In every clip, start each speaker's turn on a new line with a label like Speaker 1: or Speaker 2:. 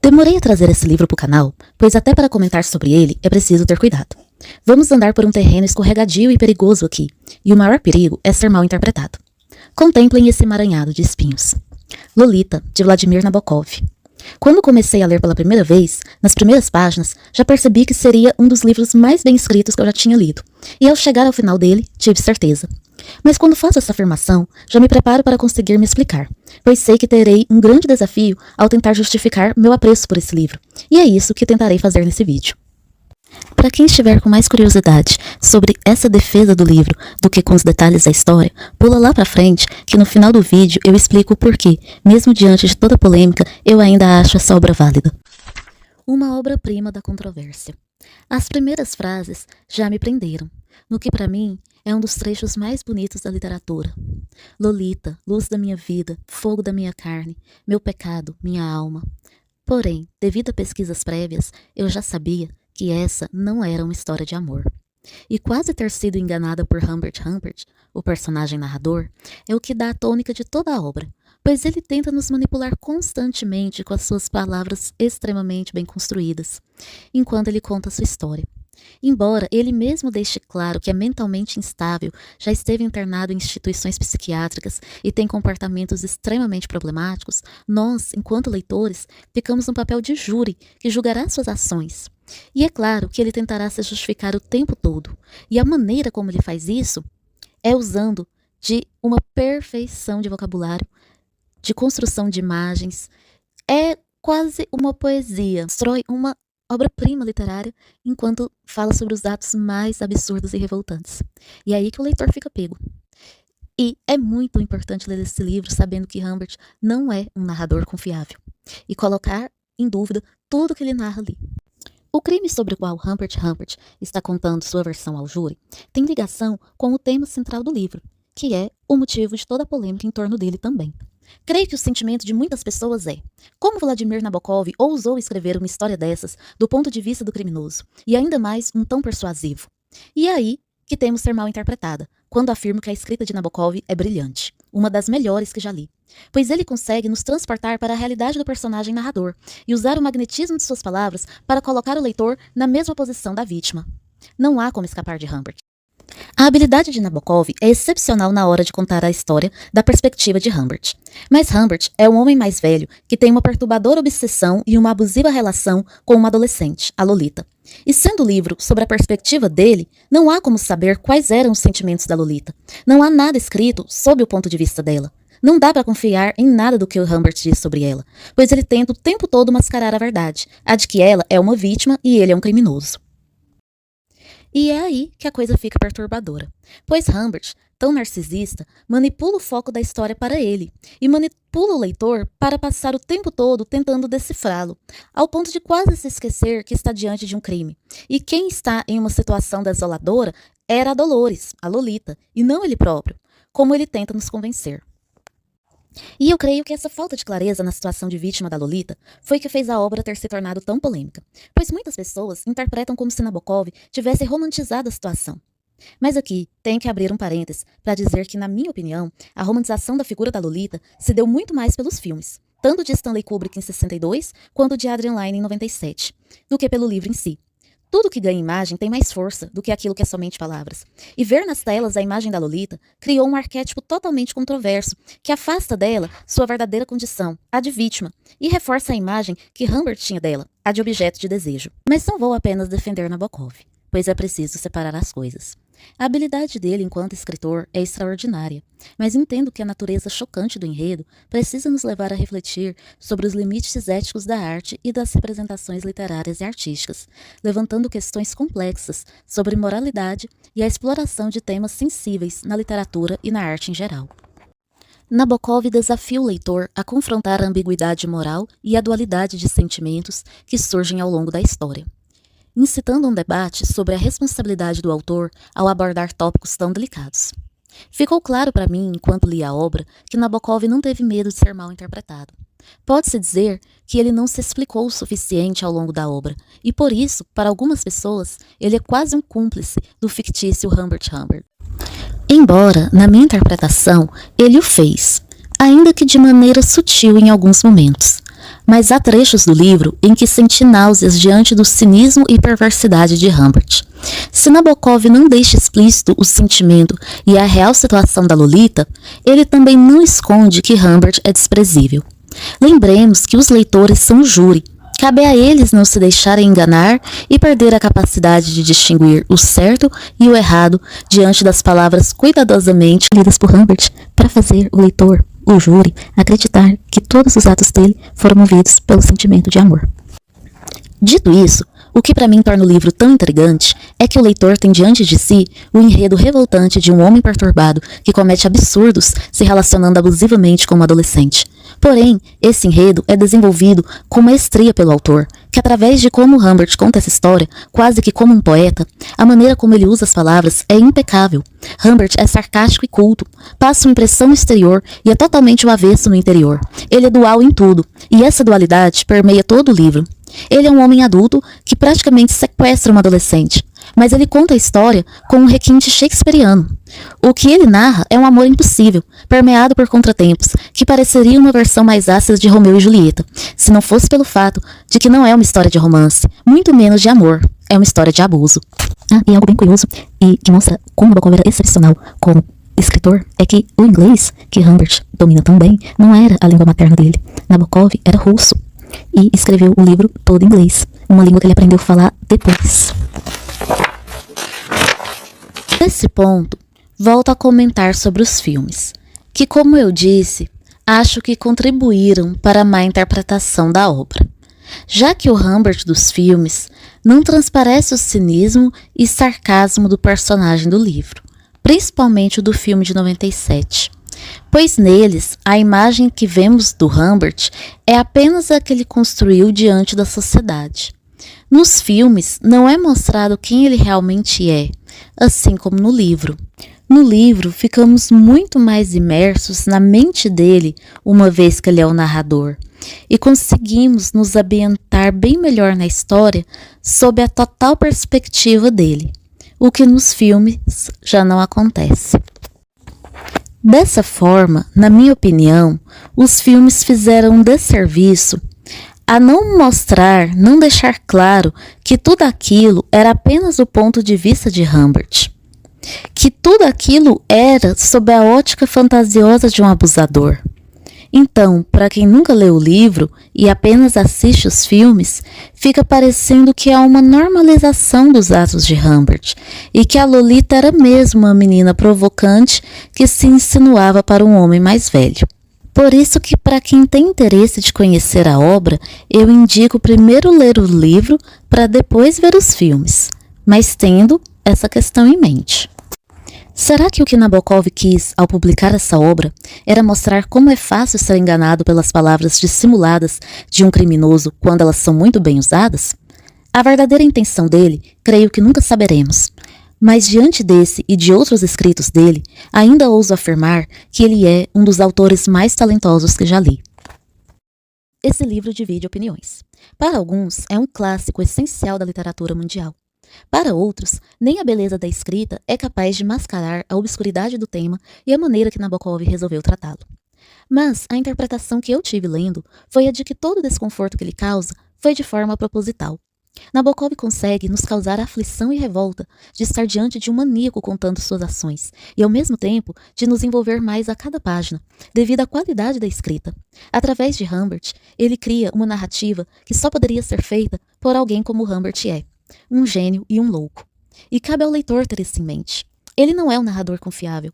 Speaker 1: Demorei a trazer esse livro para o canal, pois até para comentar sobre ele é preciso ter cuidado. Vamos andar por um terreno escorregadio e perigoso aqui, e o maior perigo é ser mal interpretado. Contemplem esse emaranhado de espinhos. Lolita, de Vladimir Nabokov. Quando comecei a ler pela primeira vez, nas primeiras páginas, já percebi que seria um dos livros mais bem escritos que eu já tinha lido, e ao chegar ao final dele, tive certeza. Mas quando faço essa afirmação, já me preparo para conseguir me explicar, pois sei que terei um grande desafio ao tentar justificar meu apreço por esse livro, e é isso que tentarei fazer nesse vídeo. Para quem estiver com mais curiosidade sobre essa defesa do livro do que com os detalhes da história, pula lá pra frente que no final do vídeo eu explico o porquê, mesmo diante de toda a polêmica, eu ainda acho essa obra válida. Uma obra-prima da controvérsia. As primeiras frases já me prenderam, no que para mim é um dos trechos mais bonitos da literatura. Lolita, luz da minha vida, fogo da minha carne, meu pecado, minha alma. Porém, devido a pesquisas prévias, eu já sabia que essa não era uma história de amor. E quase ter sido enganada por Humbert Humperdinck, o personagem narrador, é o que dá a tônica de toda a obra, pois ele tenta nos manipular constantemente com as suas palavras extremamente bem construídas, enquanto ele conta sua história. Embora ele mesmo deixe claro que é mentalmente instável, já esteve internado em instituições psiquiátricas e tem comportamentos extremamente problemáticos, nós, enquanto leitores, ficamos no papel de júri que julgará suas ações. E é claro que ele tentará se justificar o tempo todo, e a maneira como ele faz isso é usando de uma perfeição de vocabulário, de construção de imagens, é quase uma poesia, constrói uma obra-prima literária enquanto fala sobre os atos mais absurdos e revoltantes. E é aí que o leitor fica pego. E é muito importante ler esse livro sabendo que Humbert não é um narrador confiável e colocar em dúvida tudo que ele narra ali. O crime sobre o qual Humbert Humperdinck está contando sua versão ao júri tem ligação com o tema central do livro, que é o motivo de toda a polêmica em torno dele também. Creio que o sentimento de muitas pessoas é: como Vladimir Nabokov ousou escrever uma história dessas do ponto de vista do criminoso, e ainda mais um tão persuasivo? E é aí que temos ser mal interpretada, quando afirmo que a escrita de Nabokov é brilhante, uma das melhores que já li, pois ele consegue nos transportar para a realidade do personagem narrador e usar o magnetismo de suas palavras para colocar o leitor na mesma posição da vítima. Não há como escapar de Humbert. A habilidade de Nabokov é excepcional na hora de contar a história da perspectiva de Humbert. Mas Humbert é um homem mais velho que tem uma perturbadora obsessão e uma abusiva relação com uma adolescente, a Lolita. E sendo o livro sobre a perspectiva dele, não há como saber quais eram os sentimentos da Lolita. Não há nada escrito sob o ponto de vista dela. Não dá para confiar em nada do que o Humbert diz sobre ela, pois ele tenta o tempo todo mascarar a verdade, a de que ela é uma vítima e ele é um criminoso. E é aí que a coisa fica perturbadora, pois Humbert, tão narcisista, manipula o foco da história para ele e manipula o leitor para passar o tempo todo tentando decifrá-lo, ao ponto de quase se esquecer que está diante de um crime. E quem está em uma situação desoladora era a Dolores, a Lolita, e não ele próprio, como ele tenta nos convencer. E eu creio que essa falta de clareza na situação de vítima da Lolita foi que fez a obra ter se tornado tão polêmica, pois muitas pessoas interpretam como se Nabokov tivesse romantizado a situação. Mas aqui tenho que abrir um parênteses para dizer que, na minha opinião, a romantização da figura da Lolita se deu muito mais pelos filmes, tanto de Stanley Kubrick em 62 quanto de Adrian Lyne em 97, do que pelo livro em si. Tudo que ganha imagem tem mais força do que aquilo que é somente palavras. E ver nas telas a imagem da Lolita criou um arquétipo totalmente controverso, que afasta dela sua verdadeira condição, a de vítima, e reforça a imagem que Humbert tinha dela, a de objeto de desejo. Mas não vou apenas defender Nabokov, pois é preciso separar as coisas. A habilidade dele enquanto escritor é extraordinária, mas entendo que a natureza chocante do enredo precisa nos levar a refletir sobre os limites éticos da arte e das representações literárias e artísticas, levantando questões complexas sobre moralidade e a exploração de temas sensíveis na literatura e na arte em geral. Nabokov desafia o leitor a confrontar a ambiguidade moral e a dualidade de sentimentos que surgem ao longo da história, incitando um debate sobre a responsabilidade do autor ao abordar tópicos tão delicados. Ficou claro para mim, enquanto li a obra, que Nabokov não teve medo de ser mal interpretado. Pode-se dizer que ele não se explicou o suficiente ao longo da obra, e por isso, para algumas pessoas, ele é quase um cúmplice do fictício Humbert Humperdinck. Embora, na minha interpretação, ele o fez. ainda que de maneira sutil em alguns momentos. Mas há trechos do livro em que senti náuseas diante do cinismo e perversidade de Humbert. Se Nabokov não deixa explícito o sentimento e a real situação da Lolita, ele também não esconde que Humbert é desprezível. Lembremos que os leitores são o júri. Cabe a eles não se deixarem enganar e perder a capacidade de distinguir o certo e o errado diante das palavras cuidadosamente lidas por Humbert para fazer o leitor, o júri, acreditar que todos os atos dele foram movidos pelo sentimento de amor. Dito isso, o que para mim torna o livro tão intrigante é que o leitor tem diante de si o enredo revoltante de um homem perturbado que comete absurdos se relacionando abusivamente com uma adolescente. Porém, esse enredo é desenvolvido com maestria pelo autor, que através de como Humbert conta essa história, quase que como um poeta, a maneira como ele usa as palavras é impecável. Humbert é sarcástico e culto, passa uma impressão exterior e é totalmente o avesso no interior. Ele é dual em tudo, e essa dualidade permeia todo o livro. Ele é um homem adulto que praticamente sequestra uma adolescente, mas ele conta a história com um requinte shakespeariano. O que ele narra é um amor impossível, permeado por contratempos, que pareceria uma versão mais ácida de Romeu e Julieta, se não fosse pelo fato de que não é uma história de romance, muito menos de amor, é uma história de abuso. E algo bem curioso, e que mostra como Nabokov era excepcional como escritor, é que o inglês, que Humbert domina tão bem, não era a língua materna dele. Nabokov era russo e escreveu o livro todo em inglês, uma língua que ele aprendeu a falar depois. Nesse ponto, volto a comentar sobre os filmes, que, como eu disse, acho que contribuíram para a má interpretação da obra, já que o Humbert dos filmes não transparece o cinismo e sarcasmo do personagem do livro, principalmente o do filme de 97. Pois neles, a imagem que vemos do Humbert é apenas a que ele construiu diante da sociedade. Nos filmes, não é mostrado quem ele realmente é, assim como no livro. No livro, ficamos muito mais imersos na mente dele, uma vez que ele é o narrador, e conseguimos nos ambientar bem melhor na história sob a total perspectiva dele, o que nos filmes já não acontece. Dessa forma, na minha opinião, os filmes fizeram um desserviço a não mostrar, não deixar claro que tudo aquilo era apenas o ponto de vista de Humbert. Que tudo aquilo era sob a ótica fantasiosa de um abusador. Então, para quem nunca leu o livro e apenas assiste os filmes, fica parecendo que há uma normalização dos atos de Humbert e que a Lolita era mesmo uma menina provocante que se insinuava para um homem mais velho. Por isso que, para quem tem interesse de conhecer a obra, eu indico primeiro ler o livro para depois ver os filmes, mas tendo essa questão em mente. Será que o que Nabokov quis ao publicar essa obra era mostrar como é fácil ser enganado pelas palavras dissimuladas de um criminoso quando elas são muito bem usadas? A verdadeira intenção dele, creio que nunca saberemos. Mas diante desse e de outros escritos dele, ainda ouso afirmar que ele é um dos autores mais talentosos que já li. Esse livro divide opiniões. Para alguns, é um clássico essencial da literatura mundial. Para outros, nem a beleza da escrita é capaz de mascarar a obscuridade do tema e a maneira que Nabokov resolveu tratá-lo. Mas a interpretação que eu tive lendo foi a de que todo o desconforto que ele causa foi de forma proposital. Nabokov consegue nos causar aflição e revolta de estar diante de um maníaco contando suas ações e, ao mesmo tempo, de nos envolver mais a cada página, devido à qualidade da escrita. Através de Humbert, ele cria uma narrativa que só poderia ser feita por alguém como Humbert é, um gênio e um louco. E cabe ao leitor ter isso em mente. Ele não é um narrador confiável.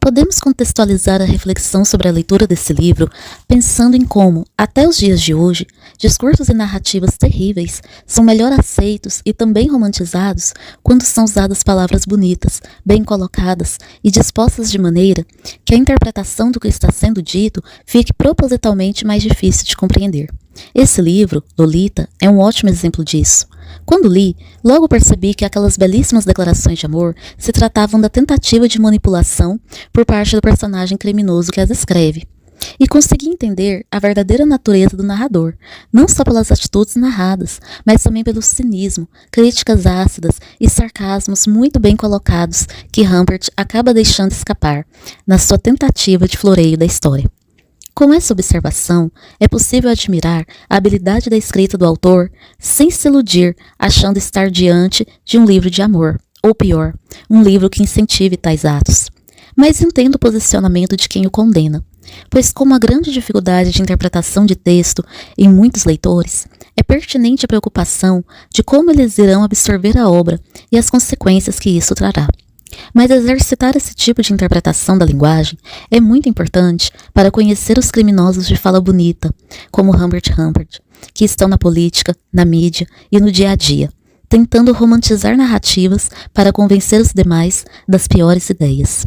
Speaker 1: Podemos contextualizar a reflexão sobre a leitura desse livro pensando em como, até os dias de hoje, discursos e narrativas terríveis são melhor aceitos e também romantizados quando são usadas palavras bonitas, bem colocadas e dispostas de maneira que a interpretação do que está sendo dito fique propositalmente mais difícil de compreender. Esse livro, Lolita, é um ótimo exemplo disso. Quando li, logo percebi que aquelas belíssimas declarações de amor se tratavam da tentativa de manipulação por parte do personagem criminoso que as escreve. e consegui entender a verdadeira natureza do narrador, não só pelas atitudes narradas, mas também pelo cinismo, críticas ácidas e sarcasmos muito bem colocados que Humbert acaba deixando escapar na sua tentativa de floreio da história. Com essa observação, é possível admirar a habilidade da escrita do autor sem se iludir achando estar diante de um livro de amor, ou pior, um livro que incentive tais atos. Mas entendo o posicionamento de quem o condena, pois como a grande dificuldade de interpretação de texto em muitos leitores, é pertinente a preocupação de como eles irão absorver a obra e as consequências que isso trará. Mas exercitar esse tipo de interpretação da linguagem é muito importante para conhecer os criminosos de fala bonita, como Humbert, que estão na política, na mídia e no dia a dia, tentando romantizar narrativas para convencer os demais das piores ideias.